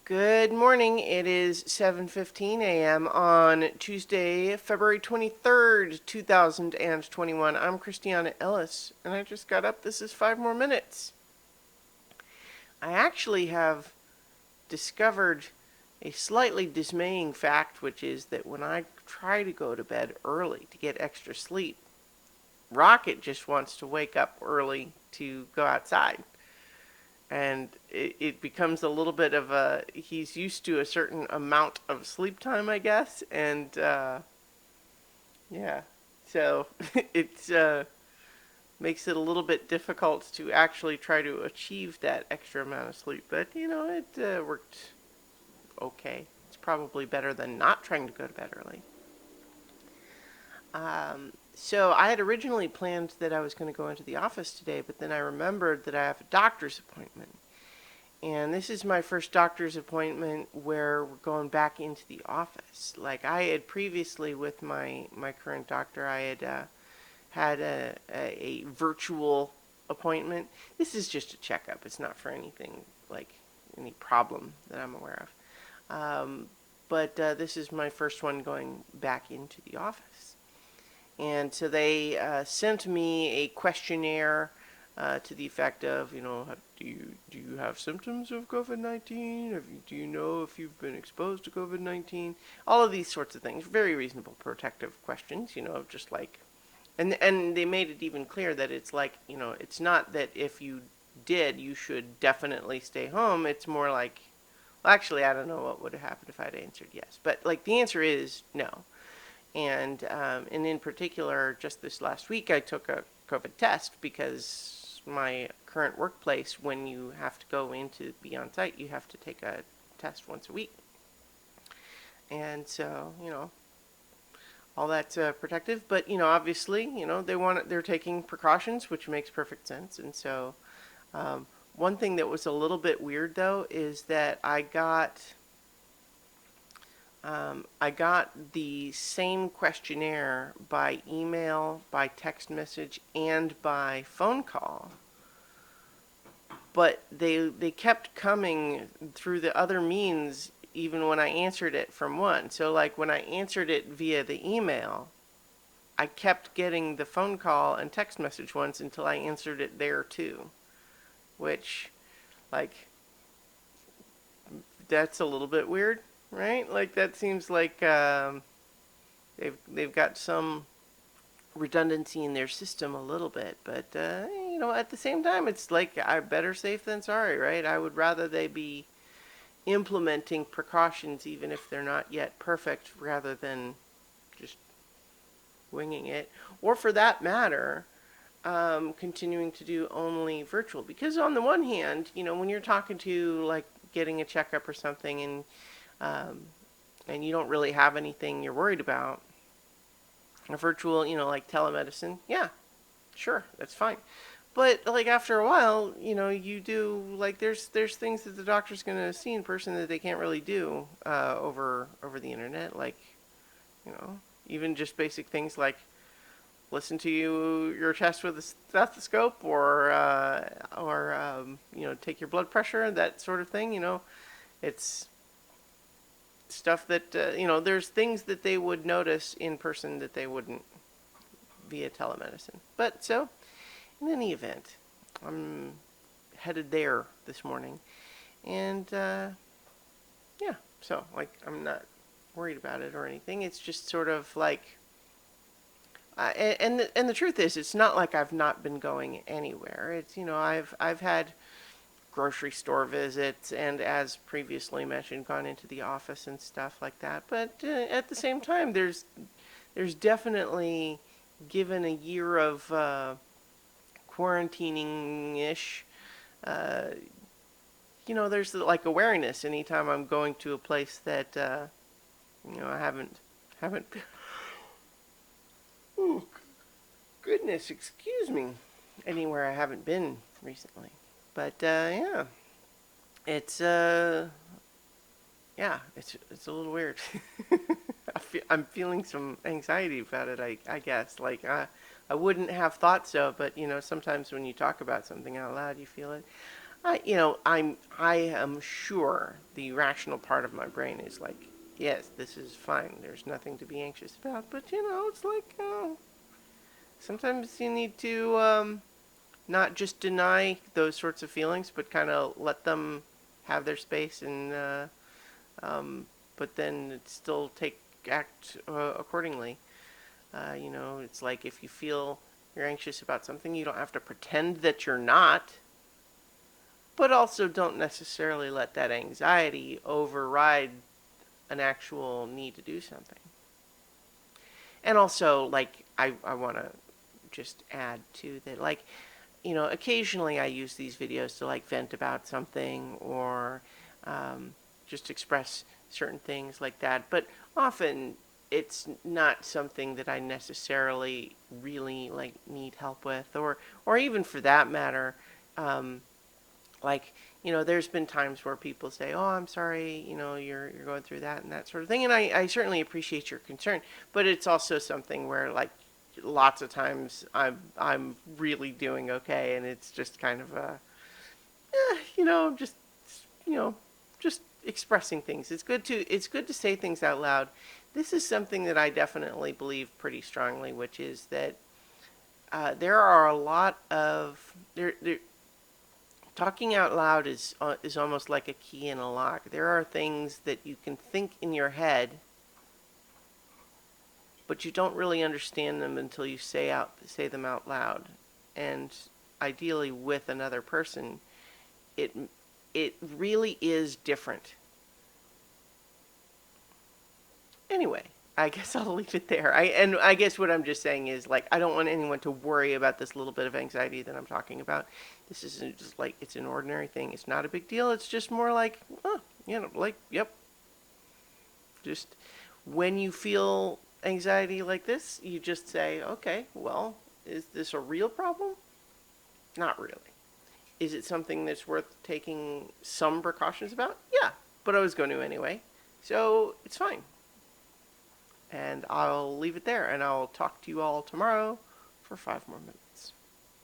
Good morning. It is 7:15 a.m. on Tuesday, February 23rd, 2021. I'm Christiana Ellis, and I just got up. This is 5 more minutes. I actually have discovered a slightly dismaying fact, which is that when I try to go to bed early to get extra sleep, Rocket just wants to wake up early to go outside. And it becomes a little bit of he's used to a certain amount of sleep time, I guess, and yeah, so it makes it a little bit difficult to actually try to achieve that extra amount of sleep, but it worked okay. It's probably better than not trying to go to bed early. So I had originally planned that I was going to go into the office today, but then I remembered that I have a doctor's appointment. And this is my first doctor's appointment where we're going back into the office. Like I had previously with my current doctor, I had had a virtual appointment. This is just a checkup. It's not for anything like any problem that I'm aware of. But this is my first one going back into the office. And so they sent me a questionnaire to the effect of, do you have symptoms of COVID-19? Do you know if you've been exposed to COVID-19? All of these sorts of things. Very reasonable protective questions, just like, and they made it even clear that it's like, it's not that if you did, you should definitely stay home. It's more like, well, actually, I don't know what would have happened if I'd answered yes. But like the answer is no. And in particular, just this last week, I took a COVID test because my current workplace, when you have to go in to be on site, you have to take a test once a week. And so, all that's protective. But, obviously, they're taking precautions, which makes perfect sense. And so, one thing that was a little bit weird, though, is that I got the same questionnaire by email, by text message, and by phone call. But they kept coming through the other means even when I answered it from one. So like when I answered it via the email, I kept getting the phone call and text message ones until I answered it there too. Which, like, that's a little bit weird. Right? Like that seems like they've got some redundancy in their system a little bit, but at the same time, it's like I better safe than sorry, right? I would rather they be implementing precautions even if they're not yet perfect, rather than just winging it, or for that matter, continuing to do only virtual. Because on the one hand, when you're talking to like getting a checkup or something, and you don't really have anything you're worried about, a virtual, like telemedicine, yeah, sure, that's fine. But like after a while, you do like there's things that the doctor's going to see in person that they can't really do over the internet, like even just basic things like listen to your chest with a stethoscope, or take your blood pressure, that sort of thing. It's stuff that there's things that they would notice in person that they wouldn't via telemedicine. But so in any event, I'm headed there this morning, and yeah, so like I'm not worried about it or anything. It's just sort of like and the truth is, it's not like I've not been going anywhere. It's I've had grocery store visits, and as previously mentioned, gone into the office and stuff like that. But at the same time, there's definitely, given a year of quarantining-ish, there's like awareness anytime I'm going to a place that I haven't. Oh, goodness, excuse me. Anywhere I haven't been recently. But yeah, it's it's a little weird. I'm feeling some anxiety about it. I guess like I wouldn't have thought so, but sometimes when you talk about something out loud, you feel it. I am sure the rational part of my brain is like, yes, this is fine. There's nothing to be anxious about. But it's like, sometimes you need to not just deny those sorts of feelings, but kind of let them have their space, and but then still act accordingly. It's like if you feel you're anxious about something, you don't have to pretend that you're not, but also don't necessarily let that anxiety override an actual need to do something. And also, like, I want to just add to that, like, occasionally I use these videos to like vent about something, or just express certain things like that. But often it's not something that I necessarily really like need help with, or even for that matter, like, there's been times where people say, "Oh, I'm sorry, you're going through that and that sort of thing," and I certainly appreciate your concern. But it's also something where, like, lots of times I'm really doing okay, and it's just kind of just you know, just expressing things. It's good to say things out loud. This is something that I definitely believe pretty strongly, which is that there are a lot of there talking out loud is almost like a key in a lock. There are things that you can think in your head, but you don't really understand them until you say them out loud, and ideally with another person. It it really is different. Anyway, I guess I'll leave it there. I guess what I'm just saying is, like, I don't want anyone to worry about this little bit of anxiety that I'm talking about. This isn't just like, it's an ordinary thing. It's not a big deal. It's just more like, like, yep. Just when you feel anxiety like this, you just say, okay, well, is this a real problem? Not really. Is it something that's worth taking some precautions about? Yeah, but I was going to anyway. So it's fine. And I'll leave it there, and I'll talk to you all tomorrow for 5 more minutes.